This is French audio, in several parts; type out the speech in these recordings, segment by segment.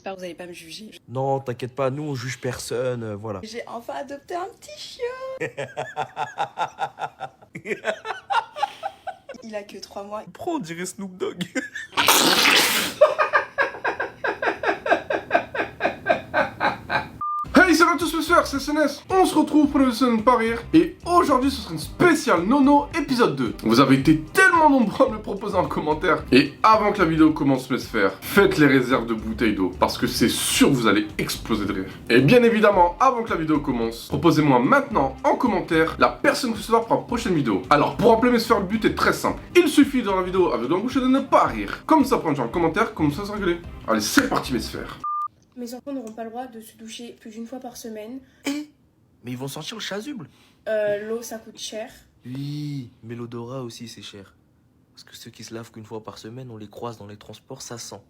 J'espère que vous allez pas me juger. Non, t'inquiète pas, nous on juge personne, voilà. J'ai enfin adopté un petit chien. Il a que 3 mois. Prends, on dirait Snoop Dogg. Hey, salut à tous mes frères, c'est SNS. On se retrouve pour le Sun Pas Rire. Et aujourd'hui, ce sera une spéciale Nono épisode 2. Vous avez été tellement nombreux à me le proposer en commentaire. Et avant que la vidéo commence, mes sphères, faites les réserves de bouteilles d'eau. Parce que c'est sûr que vous allez exploser de rire. Et bien évidemment, avant que la vidéo commence, proposez-moi maintenant en commentaire la personne que ce sera pour la prochaine vidéo. Alors, pour rappeler mes sphères, le but est très simple. Il suffit dans la vidéo avec l'embouche de ne pas rire. Comme ça, prendre genre le commentaire, comme ça, se rigoler. Allez, c'est parti mes sphères. Mes enfants n'auront pas le droit de se doucher plus d'une fois par semaine. Mais ils vont sentir le chasuble. L'eau, ça coûte cher. Oui, mais l'odorat aussi c'est cher. Parce que ceux qui se lavent qu'une fois par semaine, on les croise dans les transports, ça sent.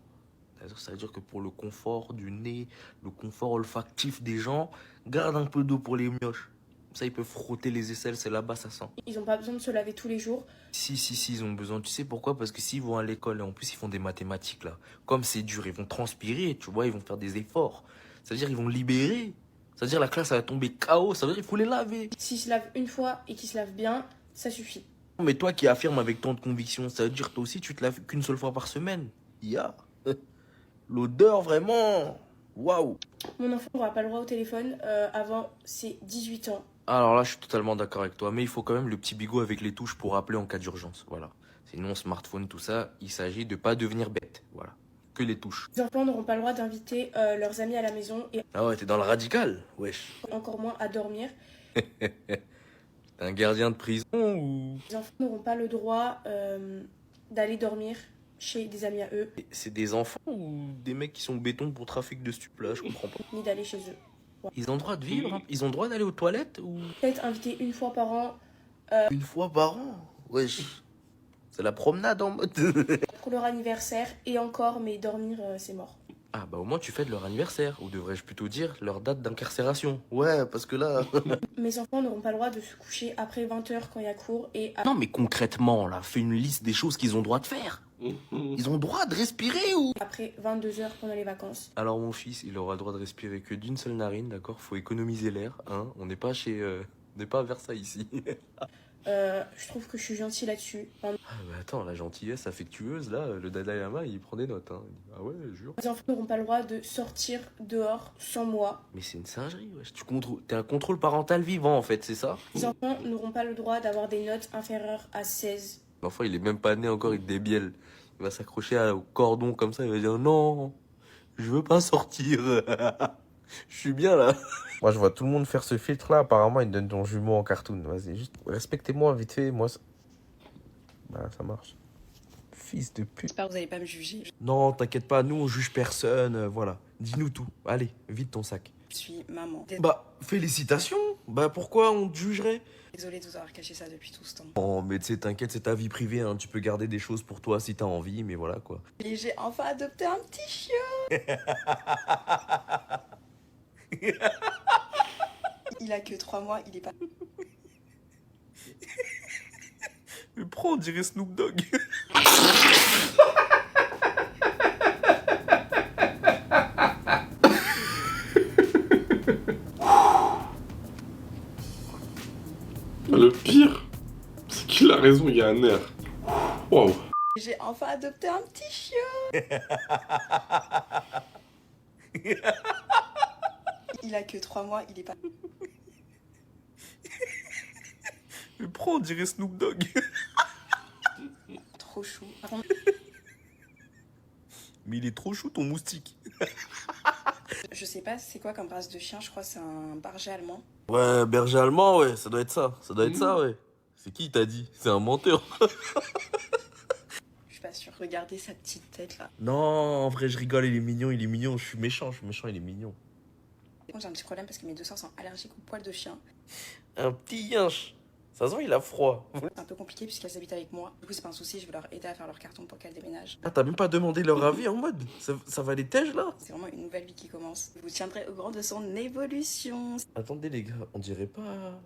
Ça veut dire que pour le confort du nez, le confort olfactif des gens, garde un peu d'eau pour les mioches. Comme ça, ils peuvent frotter les aisselles, c'est là-bas, ça sent. Ils n'ont pas besoin de se laver tous les jours. Si, ils ont besoin. Tu sais pourquoi? Parce que s'ils vont à l'école et en plus ils font des mathématiques là, comme c'est dur, ils vont transpirer, tu vois, ils vont faire des efforts. C'est-à-dire ils vont libérer. C'est-à-dire la classe elle va tomber KO, ça veut dire qu'il faut les laver. S'ils se lavent une fois et qu'ils se lavent bien, ça suffit. Mais toi qui affirmes avec tant de conviction, ça veut dire toi aussi tu te laves qu'une seule fois par semaine. L'odeur vraiment. Waouh. Mon enfant n'aura pas le droit au téléphone avant ses 18 ans. Alors là je suis totalement d'accord avec toi, mais il faut quand même le petit bigot avec les touches pour appeler en cas d'urgence, voilà. Sinon smartphone tout ça, il s'agit de pas devenir bête, voilà. Que les touches. Les enfants n'auront pas le droit d'inviter leurs amis à la maison et Ah ouais, t'es dans le radical, wesh. encore moins à dormir. T'es un gardien de prison ou... Les enfants n'auront pas le droit d'aller dormir chez des amis à eux, C'est des enfants ou des mecs qui sont béton pour trafic de stupes là, je comprends pas. ni d'aller chez eux. Ils ont le droit de vivre, hein. Ils ont le droit d'aller aux toilettes ou... Peut-être inviter une fois par an Une fois par an, wesh. C'est la promenade en mode... pour leur anniversaire et encore, mais dormir, c'est mort. Ah bah au moins tu fêtes leur anniversaire, ou devrais-je plutôt dire leur date d'incarcération. Ouais, parce que là... Mes enfants n'auront pas le droit de se coucher après 20h quand il y a cours et Non mais concrètement là, fais une liste des choses qu'ils ont le droit de faire. Ils ont le droit de respirer ou... après 22h pendant les vacances. Alors mon fils, il aura le droit de respirer que d'une seule narine, d'accord? Faut économiser l'air, hein. On n'est pas chez... On n'est pas à Versailles ici. Je trouve que je suis gentille là-dessus. Ah bah attends, la gentillesse affectueuse, là, le Dalai Lama, il prend des notes, hein. Il dit, ah ouais, jure. Les enfants n'auront pas le droit de sortir dehors sans moi. Mais c'est une singerie, wesh. T'es un contrôle parental vivant, en fait, c'est ça? Les enfants n'auront pas le droit d'avoir des notes inférieures à 16. L'enfant, il est même pas né encore, il débielle. Il va s'accrocher au cordon comme ça, il va dire, non, je veux pas sortir. Je suis bien, là. Moi, je vois tout le monde faire ce filtre-là. Apparemment, il donne ton jumeau en cartoon. Vas-y, juste respectez-moi vite fait. Moi, bah, ça marche. Fils de pute. J'espère que vous allez pas me juger. Non, t'inquiète pas, nous on juge personne, voilà. Dis-nous tout. Allez, vide ton sac. Je suis maman. Bah, félicitations. Bah, pourquoi on te jugerait? Désolée de vous avoir caché ça depuis tout ce temps. Oh, mais tu sais, t'inquiète, c'est ta vie privée, hein. Tu peux garder des choses pour toi si t'as envie, mais voilà, quoi. Et j'ai enfin adopté un petit chien. Il a que 3 mois, il est pas... Mais prends, on dirait Snoop Dogg. Le pire, c'est qu'il a raison, il y a un air. Waouh. J'ai enfin adopté un petit chien. Il a que 3 mois, il est pas... Mais prends, on dirait Snoop Dogg. trop chou. Mais il est trop chou, ton moustique. Je sais pas c'est quoi comme race de chien, je crois que c'est un berger allemand. Ouais, berger allemand, ouais, ça doit être ça. Ça doit être ça, ouais. C'est qui t'a dit? C'est un menteur. Je suis pas sûre. Regardez sa petite tête là. Non, en vrai, je rigole, il est mignon, je suis méchant, il est mignon. J'ai un petit problème parce que mes deux sœurs sont allergiques aux poils de chien. Un petit yinche. Ça se voit, il a froid. C'est un peu compliqué puisqu'elles habitent avec moi. Du coup, c'est pas un souci, je vais leur aider à faire leur carton pour qu'elles déménagent. Ah, t'as même pas demandé leur avis en mode ça va les tèges là? C'est vraiment une nouvelle vie qui commence. Je vous tiendrai au courant de son évolution. Attendez les gars, on dirait pas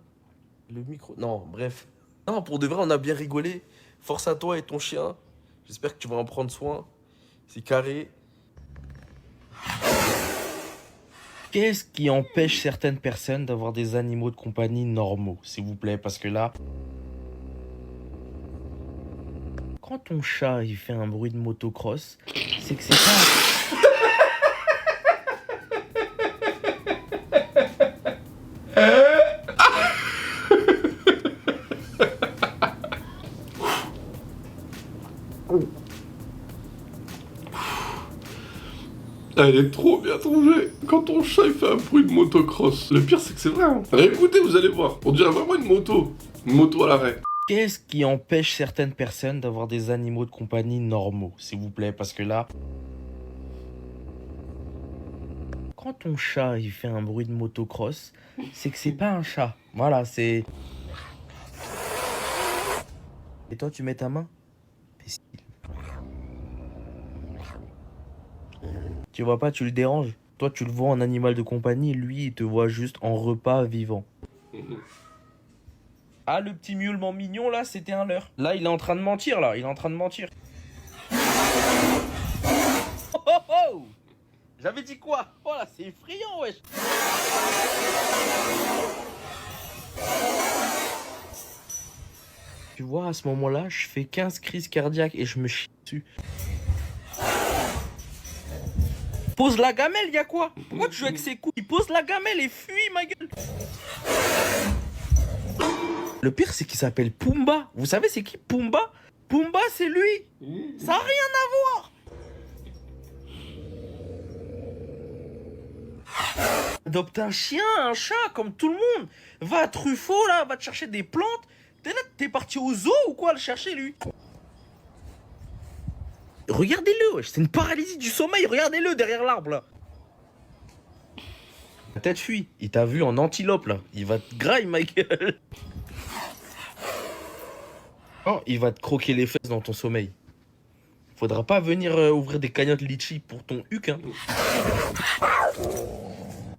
le micro. Non, bref. Non, pour de vrai, on a bien rigolé. Force à toi et ton chien. J'espère que tu vas en prendre soin. C'est carré. Qu'est-ce qui empêche certaines personnes d'avoir des animaux de compagnie normaux, s'il vous plaît? Parce que là... Quand ton chat il fait un bruit de motocross, c'est que c'est pas... Elle est trop bien trouvée. Quand ton chat il fait un bruit de motocross. Le pire c'est que c'est vrai. Hein. Écoutez, vous allez voir. On dirait vraiment une moto. Une moto à l'arrêt. Qu'est-ce qui empêche certaines personnes d'avoir des animaux de compagnie normaux, s'il vous plaît? Parce que là... Quand ton chat il fait un bruit de motocross, c'est que c'est pas un chat. Voilà, c'est... Et toi, tu mets ta main? Tu vois pas, tu le déranges. Toi, tu le vois en animal de compagnie, lui, il te voit juste en repas vivant. Ah, le petit miaulement mignon, là, c'était un leurre. Là, il est en train de mentir, là. Il est en train de mentir. Oh, oh, oh! J'avais dit quoi? Oh là, c'est effrayant, wesh. Tu vois, à ce moment-là, je fais 15 crises cardiaques et je me chie dessus. Pose la gamelle, y'a quoi? Pourquoi tu joues avec ses coups? Il pose la gamelle et fuit, ma gueule. Le pire, c'est qu'il s'appelle Pumba. Vous savez, c'est qui Pumba? Pumba, c'est lui. Ça n'a rien à voir. Adopte un chien, un chat, comme tout le monde. Va à Truffaut, là, va te chercher des plantes. T'es là, t'es parti au zoo ou quoi, le chercher, lui? Regardez-le, c'est une paralysie du sommeil. Regardez-le derrière l'arbre, là. La tête fuit. Il t'a vu en antilope, là. Il va te grailler, ma gueule. Oh, il va te croquer les fesses dans ton sommeil. Faudra pas venir ouvrir des cagnottes litchi pour ton huc, hein.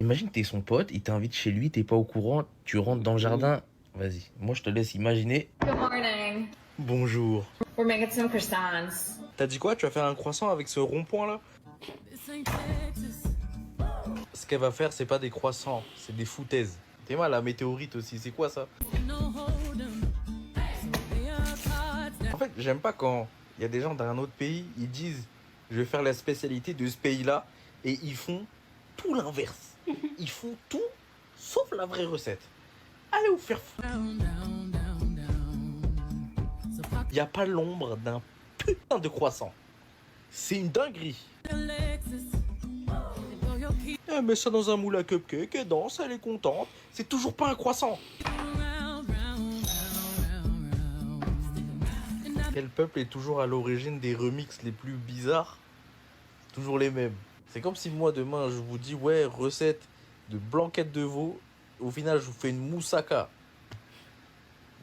Imagine, t'es son pote, il t'invite chez lui, t'es pas au courant, tu rentres dans le jardin. Vas-y, moi je te laisse imaginer. Good morning. Bonjour. We're making some croissants. T'as dit quoi? Tu vas faire un croissant avec ce rond-point là? Ce qu'elle va faire, c'est pas des croissants, c'est des foutaises. T'es mal, la météorite aussi, c'est quoi ça? En fait, j'aime pas quand il y a des gens d'un autre pays, ils disent je vais faire la spécialité de ce pays-là et ils font tout l'inverse. Ils font tout sauf la vraie recette. Allez vous faire foutre. Il n'y a pas l'ombre d'un putain de croissant. C'est une dinguerie. Elle met ça dans un moule à cupcake, elle danse, elle est contente. C'est toujours pas un croissant. Quel peuple est toujours à l'origine des remixes les plus bizarres? Toujours les mêmes. C'est comme si moi demain je vous dis ouais, recette de blanquette de veau. Au final je vous fais une moussaka.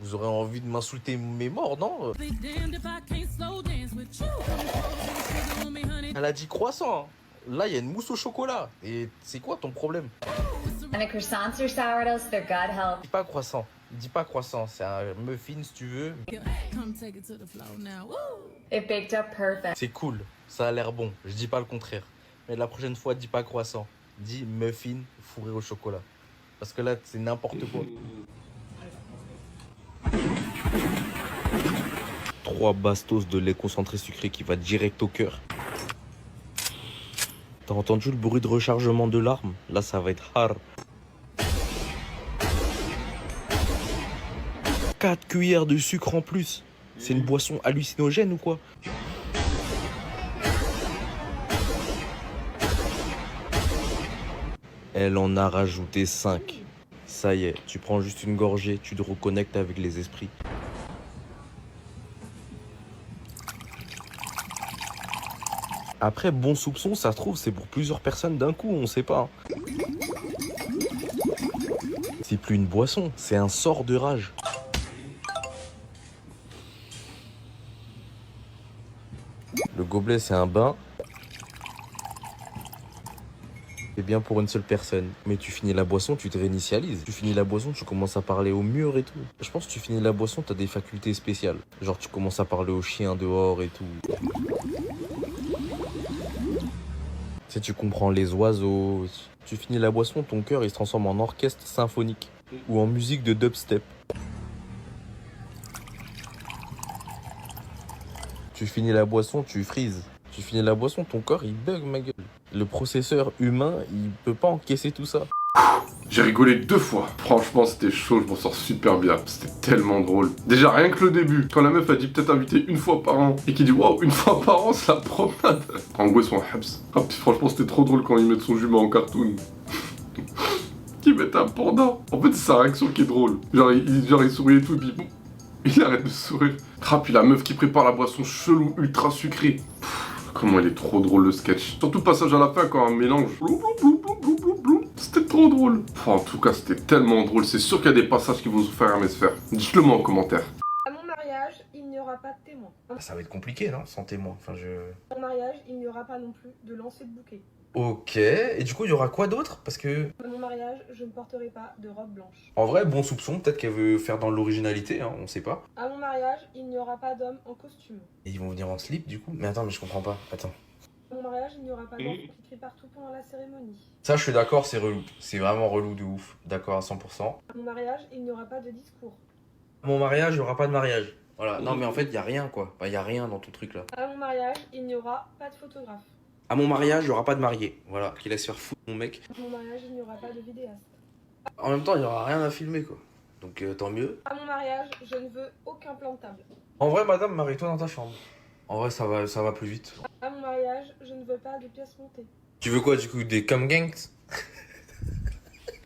Vous aurez envie de m'insulter mes morts, non? Elle a dit croissant, hein. Là il y a une mousse au chocolat. Et c'est quoi ton problème? And the croissants or sourdoughs, they're God help. Dis pas croissant. Dis pas croissant, c'est un muffin si tu veux. It baked up perfect. C'est cool, ça a l'air bon, je dis pas le contraire. Mais la prochaine fois, dis pas croissant. Dis muffin fourré au chocolat. Parce que là, c'est n'importe quoi. 3 bastos de lait concentré sucré qui va direct au cœur. T'as entendu le bruit de rechargement de l'arme? Là, ça va être hard. 4 cuillères de sucre en plus. C'est une boisson hallucinogène ou quoi? Elle en a rajouté 5. Ça y est, tu prends juste une gorgée, tu te reconnectes avec les esprits. Après, bon soupçon, ça se trouve, c'est pour plusieurs personnes d'un coup, on sait pas. C'est plus une boisson, c'est un sort de rage. Le gobelet, c'est un bain. C'est bien pour une seule personne. Mais tu finis la boisson, tu te réinitialises. Tu finis la boisson, tu commences à parler au mur et tout. Je pense que tu finis la boisson, t'as des facultés spéciales. Genre, tu commences à parler aux chiens dehors et tout. Tu sais, tu comprends les oiseaux. Tu finis la boisson, ton cœur il se transforme en orchestre symphonique ou en musique de dubstep. Tu finis la boisson, tu frises. Tu finis la boisson, ton corps il bug ma gueule. Le processeur humain, il peut pas encaisser tout ça. J'ai rigolé 2 fois. Franchement, c'était chaud, je m'en sors super bien. C'était tellement drôle. Déjà, rien que le début, quand la meuf a dit peut-être inviter une fois par an, et qu'il dit waouh, une fois par an, c'est la promenade. En gros, ils sont habs. Ah, puis franchement, c'était trop drôle quand ils mettent son jumeau en cartoon. Qu'ils mettent un panda. En fait, c'est sa réaction qui est drôle. Genre, il sourit et tout, et puis bon, il arrête de sourire. Ah, puis la meuf qui prépare la boisson chelou, ultra sucrée. Comment il est trop drôle le sketch. Surtout le passage à la fin quand un mélange. C'était trop drôle. En tout cas, c'était tellement drôle. C'est sûr qu'il y a des passages qui vont vous faire aimer se faire. Dites-le moi en commentaire. À mon mariage, il n'y aura pas de témoin. Ça va être compliqué, non? Sans témoin. Enfin, À mon mariage, il n'y aura pas non plus de lancer de bouquet. Ok. Et du coup, il y aura quoi d'autre? Parce que... À mon mariage, je ne porterai pas de robe blanche. En vrai, bon soupçon. Peut-être qu'elle veut faire dans l'originalité, hein, on sait pas. À mon mariage, il n'y aura pas d'homme en costume. Et ils vont venir en slip, du coup? Mais attends, mais je comprends pas. Attends. À mon mariage, il n'y aura pas d'enfants qui crient partout pendant la cérémonie. Ça, je suis d'accord, c'est relou. C'est vraiment relou de ouf. D'accord à 100%. À mon mariage, il n'y aura pas de discours. À mon mariage, il n'y aura pas de mariage. Voilà. Non, mais en fait, il y a rien, quoi. Il y a rien dans ton truc, là. À mon mariage, il n'y aura pas de photographe. À mon mariage, il n'y aura pas de marié. Voilà. Qu'il laisse faire foutre mon mec. À mon mariage, il n'y aura pas de vidéaste. En même temps, il n'y aura rien à filmer, quoi. Donc, tant mieux. À mon mariage, je ne veux aucun plan de table. En vrai, madame, marie-toi dans ta chambre. En vrai, ça va plus vite. À mon mariage, je ne veux pas de pièces montées. Tu veux quoi, du coup? Des cum gangs?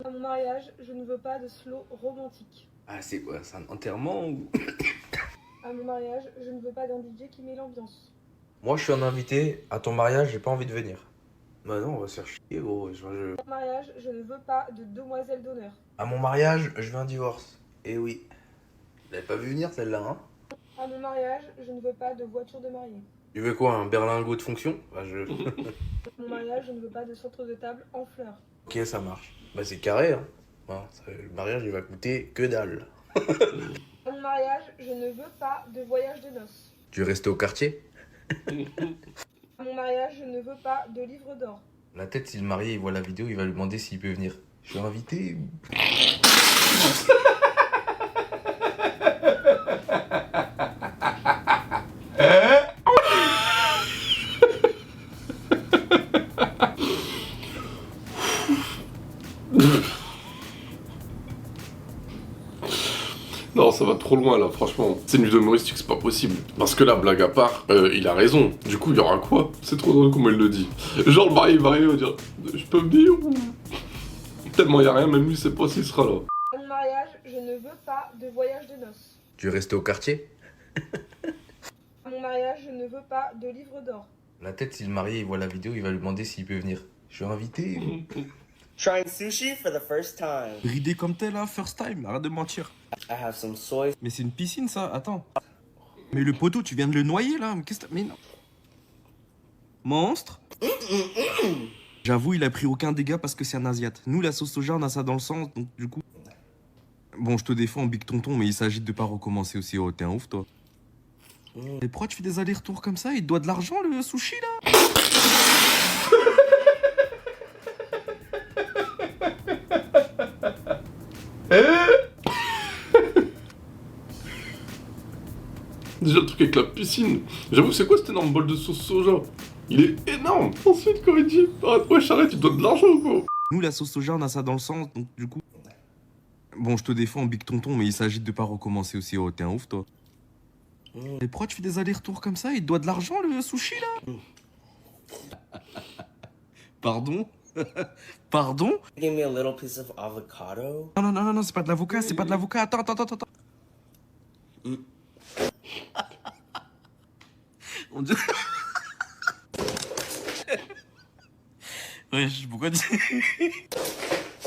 À mon mariage, je ne veux pas de slow romantique. Ah, c'est quoi? C'est un enterrement ou... À mon mariage, je ne veux pas d'un DJ qui met l'ambiance. Moi, je suis un invité. À ton mariage, j'ai pas envie de venir. Bah non, on va se faire chier, gros. À mon mariage, je ne veux pas de demoiselle d'honneur. À mon mariage, je veux un divorce. Eh oui. Vous l'avez pas vu venir, celle-là, hein? À mon mariage, je ne veux pas de voiture de mariée. Tu veux quoi, un berlingot de fonction? Bah, À mon mariage, je ne veux pas de centre de table en fleurs. Ok, ça marche. Bah, c'est carré, hein. Bon, le mariage, il va coûter que dalle. À mon mariage, je ne veux pas de voyage de noces. Tu veux rester au quartier? À mon mariage, je ne veux pas de livre d'or. La tête, si le marié il voit la vidéo, il va lui demander s'il peut venir. Je suis invité ou... Non, ça va trop loin là, franchement. C'est une vidéo humoristique, c'est pas possible. Parce que là, blague à part, il a raison. Du coup, il y aura quoi? C'est trop drôle comment il le dit. Genre, le marié, il va arriver, il va dire je peux venir ou... Tellement il y a rien, même lui, sait pas s'il sera là. À mon mariage, je ne veux pas de voyage de noces. Tu veux rester au quartier? À mon mariage, je ne veux pas de livre d'or. La tête, si le marié il voit la vidéo, il va lui demander s'il peut venir. Je suis invité ou... Trying sushi for the first time. Ridé comme t'es là, first time, arrête de mentir. I have some soy. Mais c'est une piscine ça, attends. Mais le poteau, tu viens de le noyer là, mais qu'est-ce que t'as... Mais non. Monstre. J'avoue, il a pris aucun dégât parce que c'est un asiate. Nous, la sauce soja, on a ça dans le sang, donc du coup... Bon, je te défends, Big Tonton, mais il s'agit de pas recommencer aussi. Oh, t'es un ouf, toi. Et pourquoi tu fais des allers-retours comme ça? Il te doit de l'argent, le sushi, là? Déjà le truc avec la piscine. J'avoue, c'est quoi cet énorme bol de sauce soja? Il est énorme. Ensuite, quand il dit wesh, arrête, il doit de l'argent ou quoi? Nous, la sauce soja, on a ça dans le sang, donc du coup... Bon, je te défends, Big Tonton, mais il s'agit de pas recommencer aussi. Oh, t'es un ouf, toi. Et pourquoi tu fais des allers-retours comme ça? Il te doit de l'argent, le sushi, là? Pardon? Pardon? Give me a little piece of avocado. Non, non, non, non, non, c'est pas de l'avocat, c'est pas de l'avocat. Attends, attends, attends, attends. On dirait... Wesh, pourquoi tu...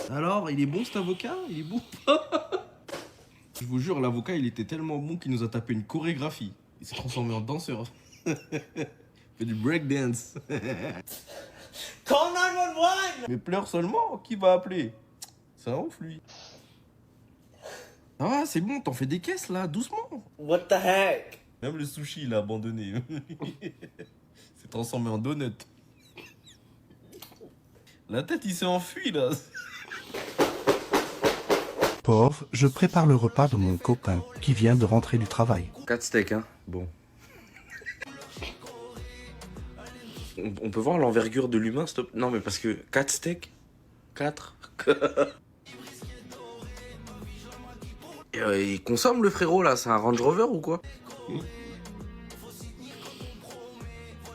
Alors, il est bon cet avocat? Il est bon ou pas? Je vous jure, l'avocat, il était tellement bon qu'il nous a tapé une chorégraphie. Il s'est transformé en danseur. Il fait du breakdance. Call 911! Mais pleure seulement, qui va appeler? C'est un ouf, lui. Ah, c'est bon, t'en fais des caisses, là, doucement. What the heck? Même le sushi, il a abandonné. C'est transformé en donut. La tête, il s'est enfui, là. Pauvre, je prépare le repas de mon copain qui vient de rentrer du travail. 4 steaks, hein. Bon. On peut voir l'envergure de l'humain, stop. Non, mais parce que 4 steaks 4 Et, il consomme le frérot là, c'est un Range Rover ou quoi?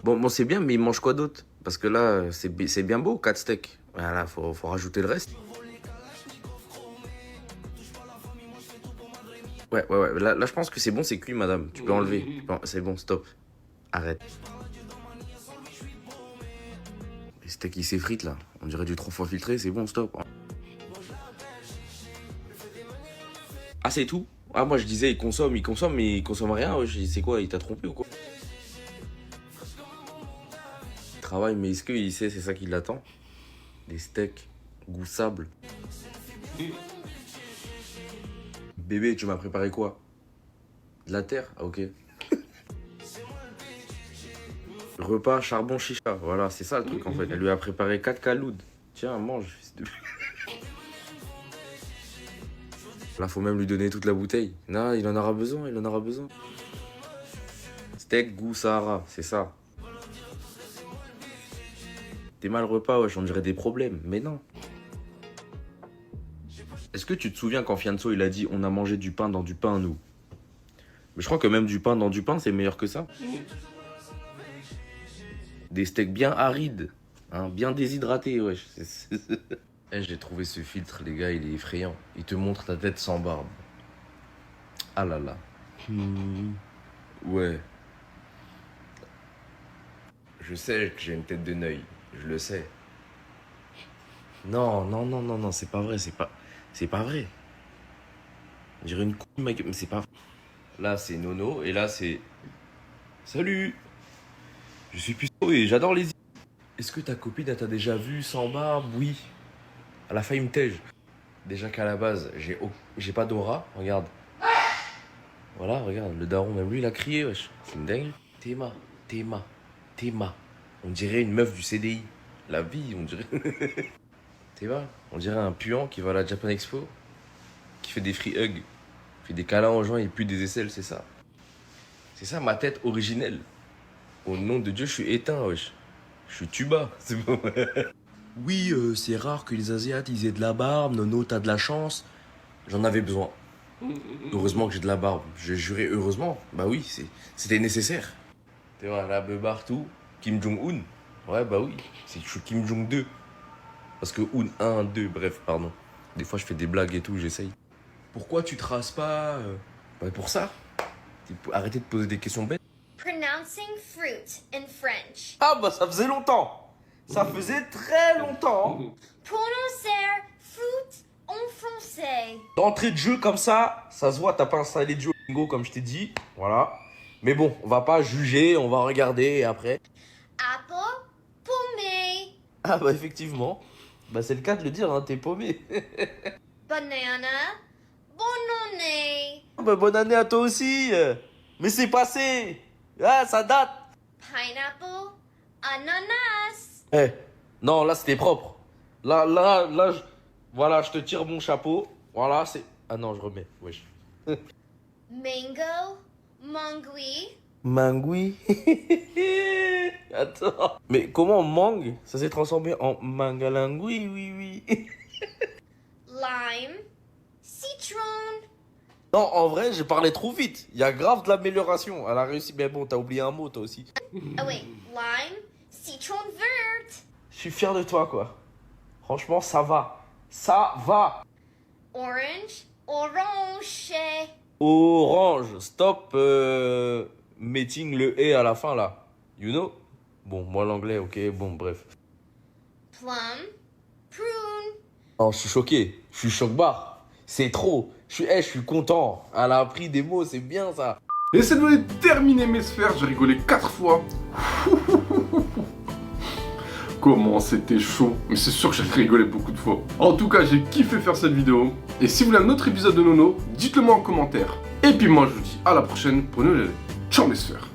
Bon, c'est bien, mais il mange quoi d'autre? Parce que là, c'est bien beau, 4 steaks. Voilà, faut rajouter le reste. Ouais, là je pense que c'est bon, c'est cuit, madame. Tu peux enlever. Bon, c'est bon, stop. Arrête. Les steaks qui s'effritent là. On dirait du 3 fois filtré, c'est bon, stop. Ah, c'est tout? Ah, moi je disais, il consomme, mais il consomme rien. Ouais. C'est quoi, il t'a trompé ou quoi? Il travaille, mais est-ce qu'il sait, c'est ça qui l'attend? Des steaks, goût sable. Bébé, tu m'as préparé quoi? De la terre? Ah, ok. Repas, charbon, chicha. Voilà, c'est ça le truc en fait. Elle lui a préparé 4 caloudes. Tiens, mange, fils de... Là, faut même lui donner toute la bouteille. Non, il en aura besoin, il en aura besoin. Steak, goût, Sahara, c'est ça. T'es mal repas, wesh, on dirait des problèmes. Mais non. Est-ce que tu te souviens quand Fianso, il a dit « On a mangé du pain dans du pain, nous ». Mais je crois que même du pain dans du pain, c'est meilleur que ça. Des steaks bien arides, hein, bien déshydratés, wesh. Eh, j'ai trouvé ce filtre, les gars, il est effrayant. Il te montre ta tête sans barbe. Ah là là. Ouais. Je sais que j'ai une tête de neuil. Je le sais. Non, c'est pas vrai, c'est pas vrai. On dirait une couille de ma gueule, mais c'est pas vrai. Là, c'est Nono, et là, c'est... Salut! Je suis puceau et j'adore les... Est-ce que ta copine, elle t'a déjà vu sans barbe? Oui. Elle a failli me tège. Déjà qu'à la base, j'ai pas d'aura, regarde. Voilà, regarde, le daron, même lui, il a crié, wesh. C'est une dingue. Théma. On dirait une meuf du CDI. La vie, on dirait... Théma, on dirait un puant qui va à la Japan Expo, qui fait des free hugs, fait des câlins aux gens et pue des aisselles, c'est ça. C'est ça ma tête originelle. Au nom de Dieu, je suis éteint, wesh. Je suis tuba, c'est bon. Oui, c'est rare que les Asiates ils aient de la barbe. Nono, t'as de la chance. J'en avais besoin. Heureusement que j'ai de la barbe. Je jurais heureusement. Bah oui, c'était nécessaire. Tu vois, la beuh partout. Kim Jong-un. Ouais, bah oui. Je suis Kim Jong-2. Parce que 1, 2, bref, pardon. Des fois, je fais des blagues et tout, j'essaye. Pourquoi tu traces pas Bah pour ça. Arrêtez de poser des questions bêtes. Pronouncing fruit in French. Ah bah ça faisait longtemps. Ça faisait très longtemps. Prononcer fruit en français. D'entrée de jeu comme ça se voit, t'as pas installé Duolingo comme je t'ai dit. Voilà. Mais bon, on va pas juger, on va regarder et après. Apple, pomme. Ah bah effectivement. Bah c'est le cas de le dire, hein, t'es paumé. Banana, bonne année. Ah bah bonne année à toi aussi. Mais c'est passé. Ah, ça date. Pineapple, ananas. Eh, non, là c'était propre. Là, voilà, je te tire mon chapeau. Voilà, c'est... Ah non, je remets, wesh. Mango, mangui. Mangui. Attends. Mais comment mangue? Ça s'est transformé en mangalangui, oui. Lime, citron. Non, en vrai, j'ai parlé trop vite. Il y a grave de l'amélioration. Elle a réussi, mais bon, t'as oublié un mot, toi aussi. Oh wait, lime, citron vert. Je suis fier de toi, quoi. Franchement, ça va. Ça va. Orange, orange. Orange. Stop metting le « et » à la fin, là. You know? Bon, moi, l'anglais, ok, bon, bref. Plum, prune. Non, je suis choqué. Je suis choc-barre. C'est trop. Je suis content. Elle a appris des mots, c'est bien, ça. Et cette vidéo est terminée, mes sphères. J'ai rigolé 4 fois. Comment c'était chaud. Mais c'est sûr que j'ai rigolé beaucoup de fois. En tout cas, j'ai kiffé faire cette vidéo. Et si vous voulez un autre épisode de Nono, dites-le moi en commentaire. Et puis moi, je vous dis à la prochaine pour une nouvelle. Ciao, mes sphères.